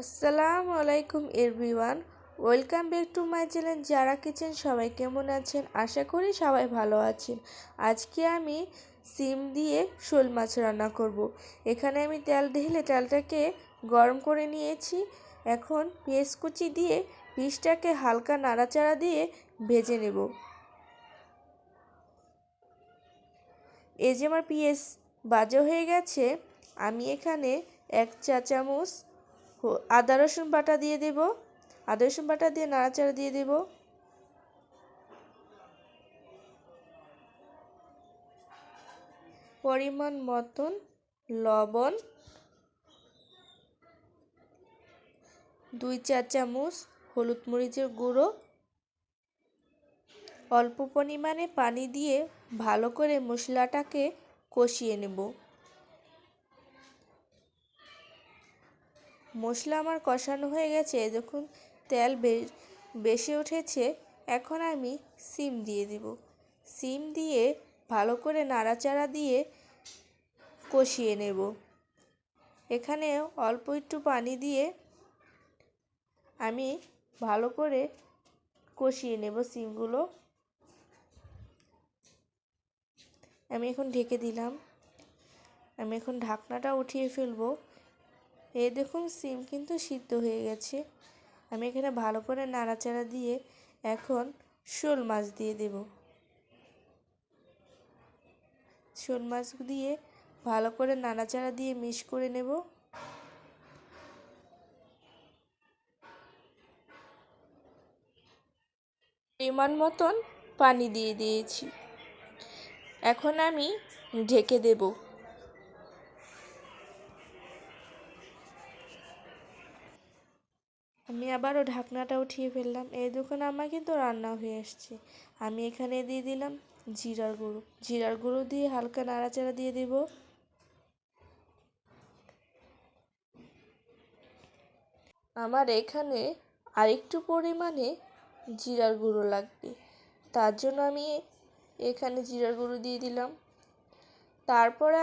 আসসালামু আলাইকুম everyone, welcome back to my channel যারা কিচেন। সবাই কেমন আছেন? আশা করি সবাই ভালো আছেন। আজকে আমি সিম দিয়ে শোল মাছ রান্না করব। এখানে আমি তেল ঢেলে তেলটাকে গরম করে নিয়েছি। এখন পেঁয়াজ কুচি দিয়ে পিসটাকে হালকা নাড়াচাড়া দিয়ে ভেজে নেব। এই যে আমার পেঁয়াজ ভাজা হয়ে গেছে, আমি এখানে 1 চা চামচ আদা রসুন বাটা দিয়ে দেব। আদা রসুন বাটা দিয়ে নাড়াচাড়া দিয়ে দেব। পরিমাণ মতন লবণ, 2 চা চামচ হলুদ মরিচের গুঁড়ো, অল্প পরিমাণে পানি দিয়ে ভালো করে মশলাটাকে কষিয়ে নেব। মশলা আমার কষানো হয়ে গেছে, দেখুন তেল বেশি উঠেছে। এখন আমি সিম দিয়ে দেব। সিম দিয়ে ভালো করে নাড়াচাড়া দিয়ে কষিয়ে নেব। এখানে অল্প একটু পানি দিয়ে আমি ভালো করে কষিয়ে নেব সিমগুলো। আমি এখন ঢেকে দিলাম। আমি এখন ঢাকনাটা উঠিয়ে ফেলবো। এই দেখুন সিম কিন্তু সিদ্ধ হয়ে গেছে। আমি এখানে ভালো করে নাড়াচাড়া দিয়ে এখন শোল মাছ দিয়ে দেব। শোল মাছ দিয়ে ভালো করে নাড়াচাড়া দিয়ে মিক্স করে নেব। পরিমাণ মতন পানি দিয়ে দিয়েছি। এখন আমি ঢেকে দেব। আমি আবারও ঢাকনাটা উঠিয়ে ফেললাম। এই দেখুন আমার কিন্তু রান্না হয়ে আসছে। আমি এখানে দিয়ে দিলাম জিরার গুঁড়ো দিয়ে হালকা নাড়াচাড়া দিয়ে দেব। আমার এখানে আরেকটু পরিমাণে জিরার গুঁড়ো লাগবে, তার জন্য আমি এখানে জিরার গুঁড়ো দিয়ে দিলাম। তারপরে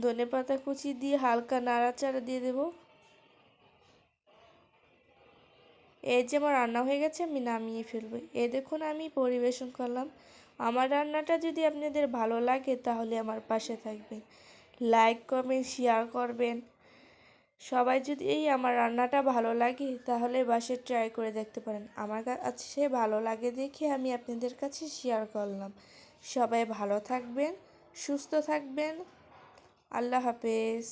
ধনেপাতা কুচি দিয়ে হালকা নাড়াচাড়া দিয়ে দেব। এই যে আমার রান্না হয়ে গেছে, আমি নামিয়ে ফেলবো। এই দেখুন আমি পরিবেশন করলাম। আমার রান্নাটা যদি আপনাদের ভালো লাগে তাহলে আমার পাশে থাকবেন, লাইক কমেন্ট শেয়ার করবেন। সবাই যদি আমার রান্নাটা ভালো লাগে তাহলে বাসায় ট্রাই করে দেখতে পারেন। আমার কাছে ভালো লাগে দেখে আমি আপনাদের কাছে শেয়ার করলাম। সবাই ভালো থাকবেন, সুস্থ থাকবেন। আল্লাহ হাফেজ।